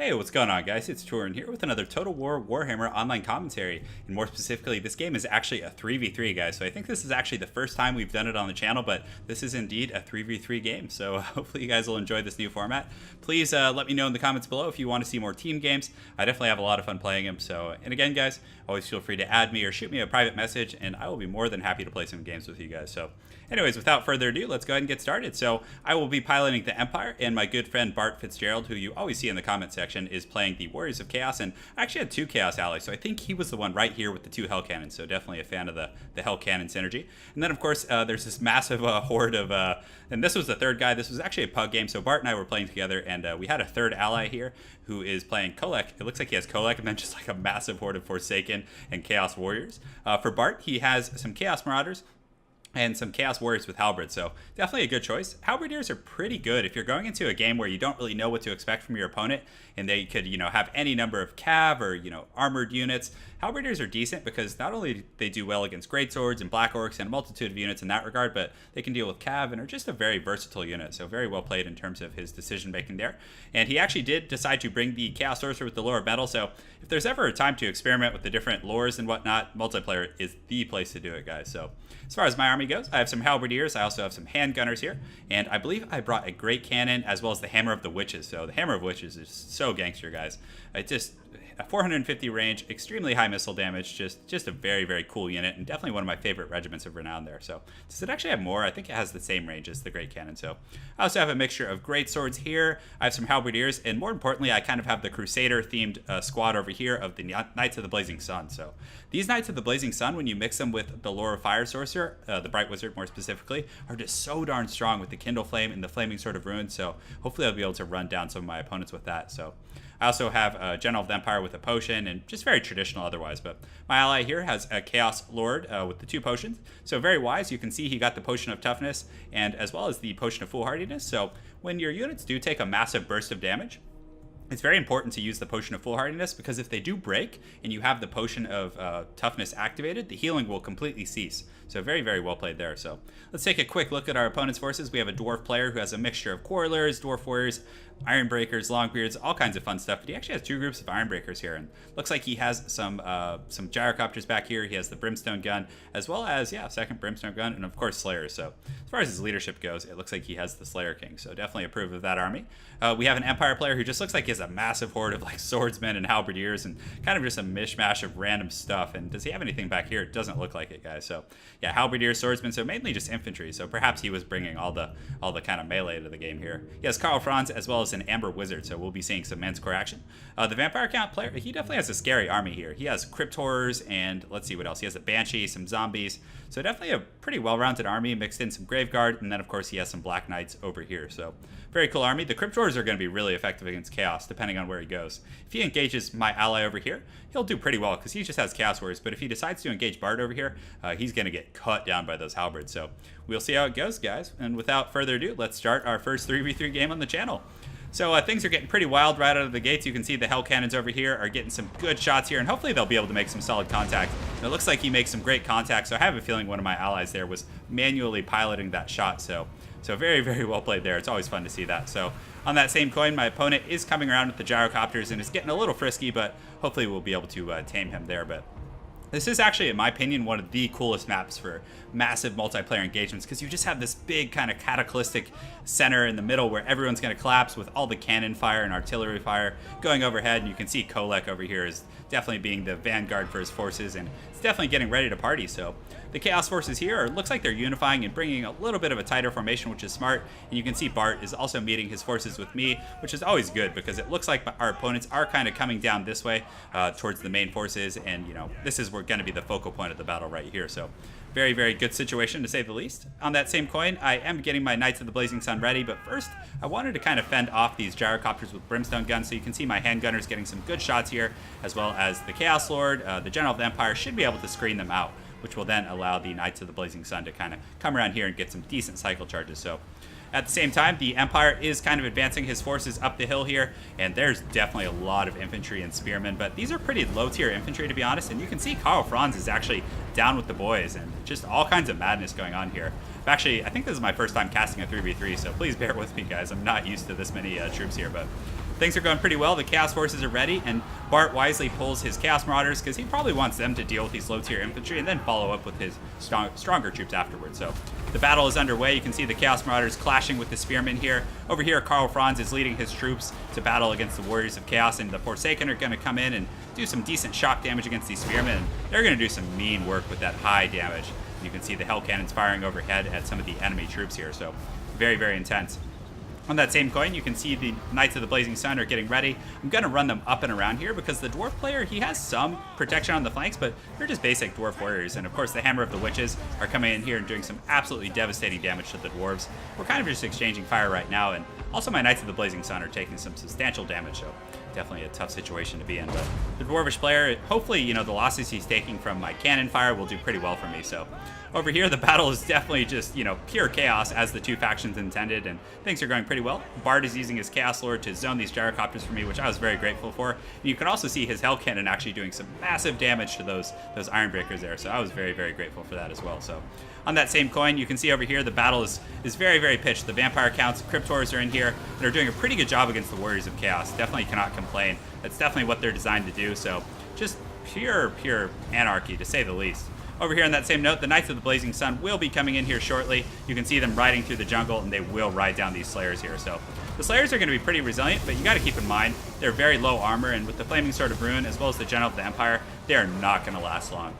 Hey, what's going on, guys? It's Turin here with another Total War Warhammer online commentary. And more specifically, this game is actually a 3v3, guys. So I think this is actually the first time we've done it on the channel, but this is indeed a 3v3 game. So hopefully you guys will enjoy this new format. Please let me know in the comments below if you want to see more team games. I definitely have a lot of fun playing them. So, and again, guys, always feel free to add me or shoot me a private message, and I will be more than happy to play some games with you guys. So anyways, without further ado, let's go ahead and get started. So I will be piloting the Empire, and my good friend Bart Fitzgerald, who you always see in the comment section, is playing the Warriors of Chaos. And I actually had two Chaos allies, so I think he was the one right here with the two Hell Cannons. So definitely a fan of the Hell Cannon synergy. And then, of course, there's this massive horde of, and this was the third guy. This was actually a pug game. So Bart and I were playing together, and we had a third ally here who is playing Kolek. It looks like he has Kolek, and then just like a massive horde of Forsaken and Chaos Warriors. For Bart, he has some Chaos Marauders and some Chaos Warriors with Halberds, so definitely a good choice. Halberdiers are pretty good if you're going into a game where you don't really know what to expect from your opponent, and they could, have any number of cav or, armored units. Halberdiers are decent because not only do they do well against greatswords and black orcs and a multitude of units in that regard, but they can deal with cav and are just a very versatile unit, so very well played in terms of his decision making there. And he actually did decide to bring the Chaos Sorcerer with the Lore of Metal, so if there's ever a time to experiment with the different lores and whatnot, multiplayer is the place to do it, guys. So as far as my army goes, I have some Halberdiers, I also have some handgunners here, and I believe I brought a Great Cannon as well as the Hammer of the Witches. So the Hammer of Witches is so gangster, guys. It just a 450 range, extremely high missile damage, just a very, very cool unit, and definitely one of my favorite regiments of renown there. So does it actually have more? I think it has the same range as the Great Cannon. So I also have a mixture of great swords here. I have some Halberdiers, and more importantly, I kind of have the Crusader themed squad over here of the Knights of the Blazing Sun. So these Knights of the Blazing Sun, when you mix them with the Lore of Fire Sorcerer, the Bright Wizard more specifically, are just so darn strong with the Kindle Flame and the Flaming Sword of Ruin. So hopefully I'll be able to run down some of my opponents with that. So I also have a General of the Empire with a potion, and just very traditional otherwise. But my ally here has a Chaos Lord with the two potions. So very wise. You can see he got the Potion of Toughness and as well as the Potion of Foolhardiness. So when your units do take a massive burst of damage, it's very important to use the Potion of Foolhardiness, because if they do break and you have the Potion of Toughness activated, the healing will completely cease. So very, very well played there. So let's take a quick look at our opponent's forces. We have a Dwarf player who has a mixture of Quarrelers, Dwarf Warriors, Ironbreakers, Longbeards, all kinds of fun stuff. But he actually has two groups of Ironbreakers here, and looks like he has some gyrocopters back here. He has the Brimstone gun, as well as, second Brimstone gun, and of course Slayers. So as far as his leadership goes, it looks like he has the Slayer King. So definitely approve of that army. We have an Empire player who just looks like he has a massive horde of like swordsmen and halberdiers and kind of just a mishmash of random stuff. And does he have anything back here? It doesn't look like it, guys. So yeah, halberdier, swordsmen, so mainly just infantry. So perhaps he was bringing all the kind of melee to the game here. He has Karl Franz as well as an Amber Wizard, so we'll be seeing some Manticore action. The Vampire Count player, he definitely has a scary army here. He has Crypt Horrors, and let's see what else. He has a Banshee, some Zombies, so definitely a pretty well-rounded army, mixed in some Graveguard, and then of course he has some Black Knights over here. So very cool army. The Crypt Horrors are going to be really effective against Chaos, depending on where he goes. If he engages my ally over here, he'll do pretty well, because he just has Chaos Warriors, but if he decides to engage Bard over here, he's going to get cut down by those Halberds. So we'll see how it goes, guys, and without further ado, let's start our first 3v3 game on the channel. So things are getting pretty wild right out of the gates. You can see the Hell Cannons over here are getting some good shots here, and hopefully they'll be able to make some solid contact. And it looks like he makes some great contact, so I have a feeling one of my allies there was manually piloting that shot. So very, very well played there. It's always fun to see that. So on that same coin, my opponent is coming around with the gyrocopters and is getting a little frisky, but hopefully we'll be able to tame him there. But this is actually, in my opinion, one of the coolest maps for massive multiplayer engagements, because you just have this big kind of cataclysmic center in the middle where everyone's going to collapse with all the cannon fire and artillery fire going overhead. And you can see Kolek over here is definitely being the vanguard for his forces, and it's definitely getting ready to party. So the Chaos forces here looks like they're unifying and bringing a little bit of a tighter formation, which is smart. And you can see Bart is also meeting his forces with me, which is always good, because it looks like our opponents are kind of coming down this way towards the main forces, and this is going to be the focal point of the battle right here. So very, very good situation, to say the least. On that same coin, I am getting my Knights of the Blazing Sun ready, but first I wanted to kind of fend off these gyrocopters with Brimstone guns. So you can see my handgunners getting some good shots here, as well as the Chaos Lord. The General of the Empire should be able to screen them out, which will then allow the Knights of the Blazing Sun to kind of come around here and get some decent cycle charges. So at the same time, the Empire is kind of advancing his forces up the hill here, and there's definitely a lot of infantry and spearmen, but these are pretty low-tier infantry, to be honest. And you can see Karl Franz is actually down with the boys, and just all kinds of madness going on here. Actually, I think this is my first time casting a 3v3, so please bear with me, guys. I'm not used to this many troops here, but things are going pretty well. The Chaos Forces are ready, and Bart wisely pulls his Chaos Marauders because he probably wants them to deal with these low-tier infantry and then follow up with his stronger troops afterwards. So the battle is underway. You can see the Chaos Marauders clashing with the Spearmen here. Over here, Karl Franz is leading his troops to battle against the Warriors of Chaos, and the Forsaken are going to come in and do some decent shock damage against these Spearmen. They're going to do some mean work with that high damage. You can see the Hell Cannons firing overhead at some of the enemy troops here, so very, very intense. On that same coin, you can see the Knights of the Blazing Sun are getting ready. I'm going to run them up and around here because the Dwarf player, he has some protection on the flanks, but they're just basic Dwarf warriors. And of course, the Hammer of the Witches are coming in here and doing some absolutely devastating damage to the Dwarves. We're kind of just exchanging fire right now, and also my Knights of the Blazing Sun are taking some substantial damage, so definitely a tough situation to be in. But the Dwarvish player, hopefully, you know, the losses he's taking from my cannon fire will do pretty well for me, so over here, the battle is definitely just, you know, pure chaos as the two factions intended, and things are going pretty well. Bard is using his Chaos Lord to zone these gyrocopters for me, which I was very grateful for. And you can also see his Hell Cannon actually doing some massive damage to those Ironbreakers there, so I was very, very grateful for that as well. So on that same coin, you can see over here the battle is very, very pitched. The Vampire Counts, Cryptors are in here, and they're doing a pretty good job against the Warriors of Chaos. Definitely cannot complain. That's definitely what they're designed to do, so just pure anarchy, to say the least. Over here on that same note, the Knights of the Blazing Sun will be coming in here shortly. You can see them riding through the jungle, and they will ride down these Slayers here. So the Slayers are going to be pretty resilient, but you got to keep in mind they're very low armor, and with the Flaming Sword of Ruin, as well as the General of the Empire, they are not going to last long.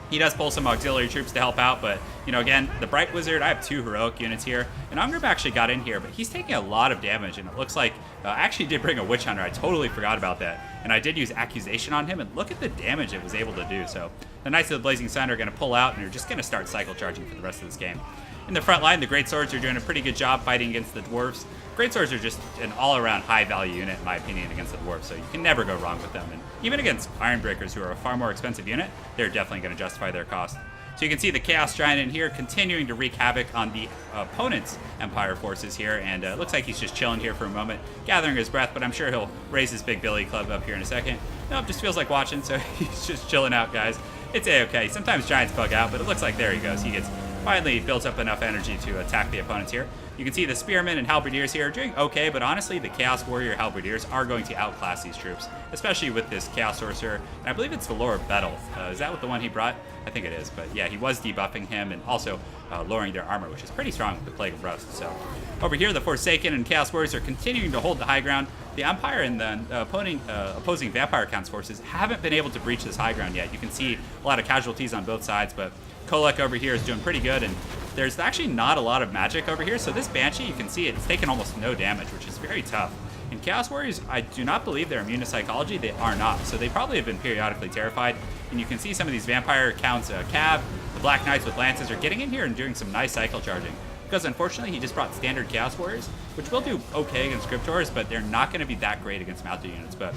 He does pull some auxiliary troops to help out, but, you know, again, the Bright Wizard, I have 2 heroic units here, and Ungrim actually got in here, but he's taking a lot of damage, and it looks like I actually did bring a Witch Hunter. I totally forgot about that, and I did use Accusation on him, and look at the damage it was able to do. So the Knights of the Blazing Sun are going to pull out, and they're just going to start cycle charging for the rest of this game. In the front line, the Great Swords are doing a pretty good job fighting against the Dwarves. Great Swords are just an all-around high-value unit, in my opinion, against the Dwarves, so you can never go wrong with them. And even against Ironbreakers, who are a far more expensive unit, they're definitely going to justify their cost. So you can see the Chaos Giant in here continuing to wreak havoc on the opponent's Empire forces here, and it looks like he's just chilling here for a moment, gathering his breath, but I'm sure he'll raise his big Billy Club up here in a second. Nope, just feels like watching, so he's just chilling out, guys. It's a-okay. Sometimes Giants bug out, but it looks like there he goes. He gets finally built up enough energy to attack the opponents here. You can see the Spearmen and Halberdiers here are doing okay, but honestly, the Chaos Warrior Halberdiers are going to outclass these troops, especially with this Chaos Sorcerer, and I believe it's the Lore of Battle. Is that what the one he brought? I think it is, but yeah, he was debuffing him and also lowering their armor, which is pretty strong with the Plague of Rust. So over here, the Forsaken and Chaos Warriors are continuing to hold the high ground. The Empire and the opposing Vampire Counts forces haven't been able to breach this high ground yet. You can see a lot of casualties on both sides, but Kolek over here is doing pretty good, and there's actually not a lot of magic over here, so this Banshee, you can see it's taken almost no damage, which is very tough. And Chaos Warriors, I do not believe they're immune to psychology. They are not, so they probably have been periodically terrified. And you can see some of these Vampire Counts, Cav, the Black Knights with Lances are getting in here and doing some nice cycle charging. Because unfortunately, he just brought standard Chaos Warriors, which will do okay against Cryptors, but they're not going to be that great against mounted units. But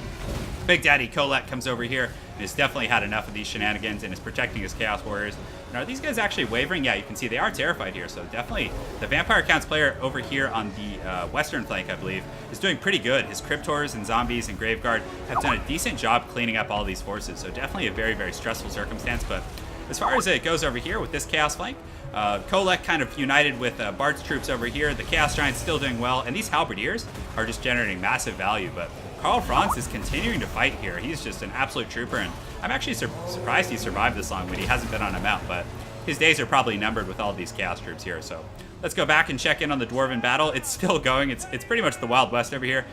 Big Daddy Kolek comes over here and has definitely had enough of these shenanigans and is protecting his Chaos Warriors. And are these guys actually wavering? Yeah, you can see they are terrified here. So definitely the Vampire Counts player over here on the western flank, I believe, is doing pretty good. His Cryptors and Zombies and Graveguard have done a decent job cleaning up all these forces. So definitely a very, very stressful circumstance. But as far as it goes over here with this Chaos flank, Kolek kind of united with Bard's troops over here. The Chaos Giant's still doing well, and these Halberdiers are just generating massive value. But Karl Franz is continuing to fight here. He's just an absolute trooper, and I'm actually surprised he survived this long when he hasn't been on a mount, but his days are probably numbered with all these Chaos troops here. So let's go back and check in on the Dwarven battle. It's still going. It's pretty much the Wild West over here.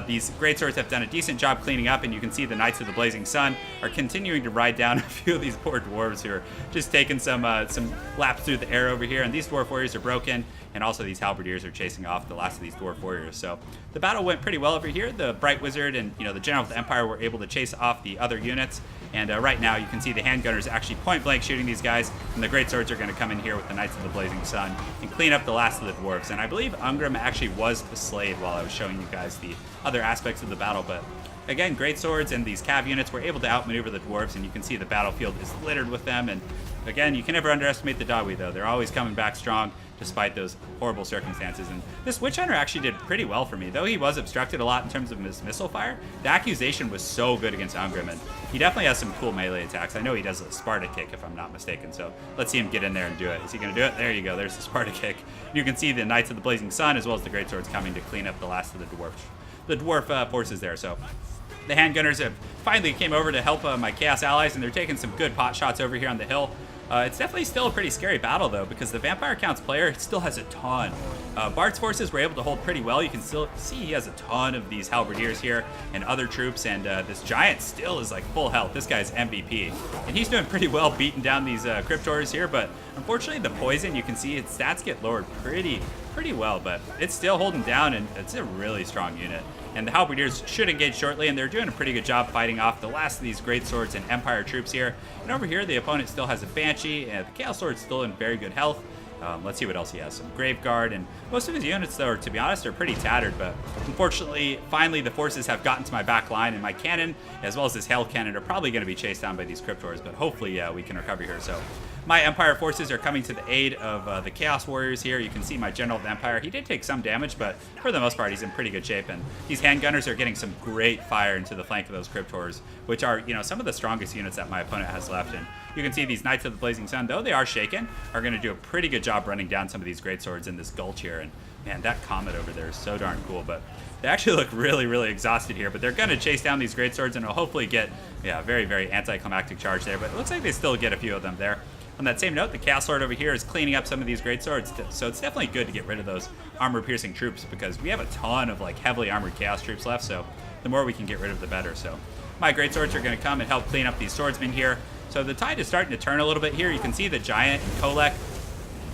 These Greatswords have done a decent job cleaning up, and you can see the Knights of the Blazing Sun are continuing to ride down a few of these poor dwarves who are just taking some laps through the air over here. And these Dwarf Warriors are broken, and also these Halberdiers are chasing off the last of these Dwarf Warriors. So the battle went pretty well over here. The Bright Wizard and the General of the Empire were able to chase off the other units. And right now you can see the handgunners actually point blank shooting these guys, and the Great Swords are going to come in here with the Knights of the Blazing Sun and clean up the last of the dwarves. And I believe Ungrim actually was slayed while I was showing you guys the other aspects of the battle, but again, Great Swords and these Cav units were able to outmaneuver the dwarves, and you can see the battlefield is littered with them. And again, you can never underestimate the Dawi, though. They're always coming back strong despite those horrible circumstances. And this Witch Hunter actually did pretty well for me. Though he was obstructed a lot in terms of his missile fire, the Accusation was so good against Ungrim, and he definitely has some cool melee attacks. I know he does a Sparta kick, if I'm not mistaken, so let's see him get in there and do it. Is he going to do it? There you go. There's the Sparta kick. You can see the Knights of the Blazing Sun as well as the Great Swords coming to clean up the last of the dwarves. the Dwarf forces there. So the handgunners have finally came over to help my Chaos allies, and they're taking some good pot shots over here on the hill. It's definitely still a pretty scary battle, though, because the Vampire Count's player still has a ton. Bart's forces were able to hold pretty well. You can still see he has a ton of these Halberdiers here and other troops, and this Giant still is like full health. This guy's MVP, and he's doing pretty well beating down these Cryptors here, but unfortunately the poison, you can see its stats get lowered pretty well, but it's still holding down, and it's a really strong unit. And the Halberdiers should engage shortly, and they're doing a pretty good job fighting off the last of these Great Swords and Empire troops here. And over here, the opponent still has a Banshee, and the Chaos Sword's still in very good health. Let's see what else he has. Some Graveguard, and most of his units, though, to be honest, are pretty tattered, but unfortunately, finally, the forces have gotten to my back line, and my cannon, as well as this Hail Cannon, are probably going to be chased down by these Cryptors, but hopefully we can recover here. So my Empire forces are coming to the aid of the Chaos Warriors here. You can see my General of the Empire. He did take some damage, but for the most part, he's in pretty good shape, and these handgunners are getting some great fire into the flank of those Cryptors, which are, you know, some of the strongest units that my opponent has left. And you can see these Knights of the Blazing Sun, though they are shaken, are going to do a pretty good job running down some of these great swords in this gulch here. And man, that comet over there is so darn cool. But they actually look really exhausted here, but they're going to chase down these great swords, and it'll hopefully get, yeah, very anticlimactic charge there. But it looks like they still get a few of them there. On that same note, the Chaos Lord over here is cleaning up some of these great swords, so it's definitely good to get rid of those armor-piercing troops, because we have a ton of like heavily armored Chaos troops left, so the more we can get rid of, the better. So my great swords are going to come and help clean up these swordsmen here. So the tide is starting to turn a little bit here. You can see the Giant and Kolek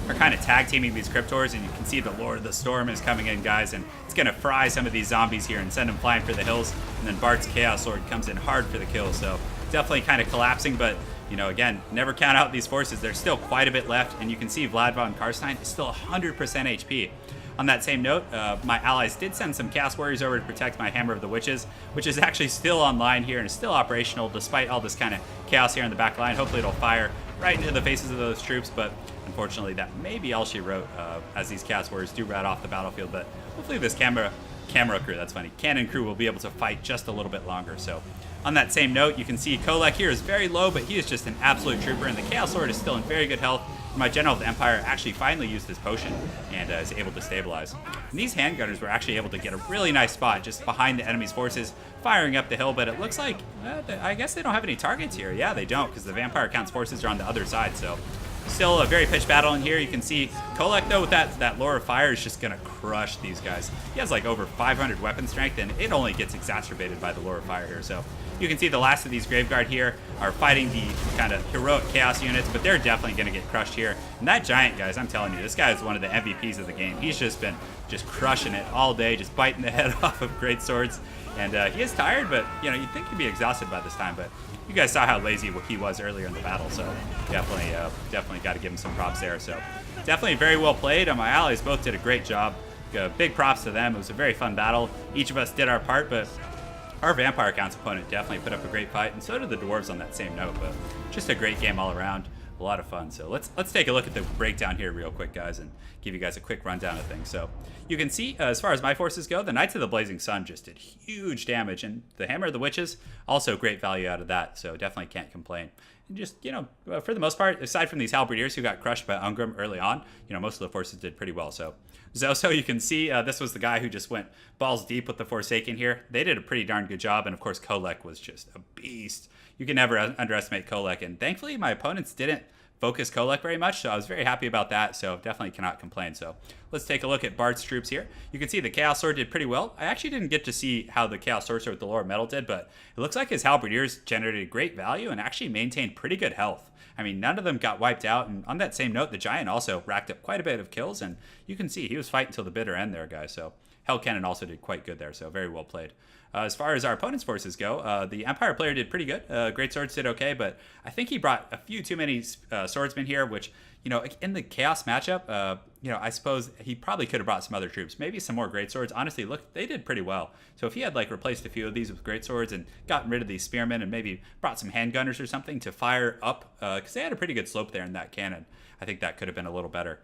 are kind of tag teaming these Cryptors, and you can see the Lord of the Storm is coming in, guys, and it's going to fry some of these zombies here and send them flying for the hills. And then Bart's Chaos Lord comes in hard for the kill, so definitely kind of collapsing, but you know, again, never count out these forces. There's still quite a bit left, and you can see Vlad von Karstein is still 100% HP. On that same note, my allies did send some Chaos Warriors over to protect my Hammer of the Witches, which is actually still online here and is still operational despite all this kind of chaos here in the back line. Hopefully it'll fire right into the faces of those troops, but unfortunately that may be all she wrote as these Chaos Warriors do rat off the battlefield. But hopefully this camera crew, that's funny, cannon crew will be able to fight just a little bit longer. So on that same note, you can see Kolek here is very low, but he is just an absolute trooper, and the Chaos Lord is still in very good health. My General of the Empire actually finally used his potion and is able to stabilize. And these handgunners were actually able to get a really nice spot just behind the enemy's forces, firing up the hill, but it looks like, I guess they don't have any targets here. Yeah, they don't, because the Vampire Count's forces are on the other side, so still a very pitched battle in here. You can see Kolek, though, with that Lore of Fire is just going to crush these guys. He has like over 500 weapon strength, and it only gets exacerbated by the Lore of Fire here. So you can see the last of these Graveguard here are fighting the kind of heroic Chaos units, but they're definitely going to get crushed here. And that Giant, guys, I'm telling you, this guy is one of the MVPs of the game. He's just been crushing it all day, just biting the head off of great swords. And he is tired, but, you know, you'd think he'd be exhausted by this time, but you guys saw how lazy he was earlier in the battle, so definitely got to give him some props there. So definitely very well played. My allies both did a great job. Big props to them. It was a very fun battle. Each of us did our part, but our Vampire Count's opponent definitely put up a great fight, and so did the Dwarves on that same note. But just a great game all around. A lot of fun. So let's take a look at the breakdown here real quick, guys, and give you guys a quick rundown of things. So you can see, as far as my forces go, the Knights of the Blazing Sun just did huge damage, and the Hammer of the Witches, also great value out of that, so definitely can't complain. And just, you know, for the most part, aside from these Halberdiers who got crushed by Ungrim early on, you know, most of the forces did pretty well. So Zoso, you can see this was the guy who just went balls deep with the Forsaken here. They did a pretty darn good job, and of course Kolek was just a beast. You can never underestimate Kolek, and thankfully my opponents didn't focus Kolek very much, so I was very happy about that, so definitely cannot complain. So let's take a look at Bart's troops here. You can see the Chaos Sword did pretty well. I actually didn't get to see how the Chaos Sorcerer with the Lore of Metal did, but it looks like his Halberdiers generated great value and actually maintained pretty good health. I mean, none of them got wiped out, and on that same note, the Giant also racked up quite a bit of kills, and you can see he was fighting till the bitter end there, guys. So Hell Cannon also did quite good there, so very well played. As far as our opponent's forces go, the Empire player did pretty good. Great Swords did okay, but I think he brought a few too many swordsmen here, which, you know, in the Chaos matchup, you know, I suppose he probably could have brought some other troops, maybe some more Great Swords. Honestly, look, they did pretty well. So if he had, like, replaced a few of these with Great Swords and gotten rid of these Spearmen and maybe brought some handgunners or something to fire up, because they had a pretty good slope there in that cannon, I think that could have been a little better.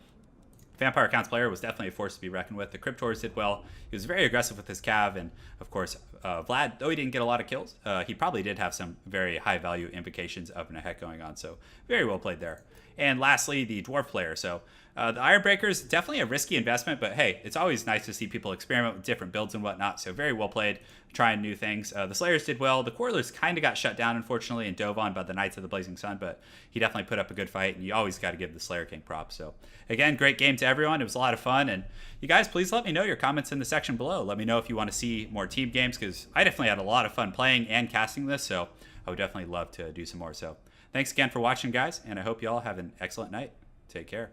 Vampire Count's player was definitely a force to be reckoned with. The Cryptors did well. He was very aggressive with his cav, and of course, Vlad, though he didn't get a lot of kills, he probably did have some very high-value invocations of Nehek going on, so very well played there. And lastly, the Dwarf player. So The Ironbreaker is definitely a risky investment, but hey, it's always nice to see people experiment with different builds and whatnot. So very well played, trying new things. The Slayers did well. The Quarterlers kind of got shut down, unfortunately, and dove on by the Knights of the Blazing Sun, but he definitely put up a good fight, and you always got to give the Slayer King props. So again, great game to everyone. It was a lot of fun, and you guys, please let me know your comments in the section below. Let me know if you want to see more team games, because I definitely had a lot of fun playing and casting this, so I would definitely love to do some more. So thanks again for watching, guys, and I hope you all have an excellent night. Take care.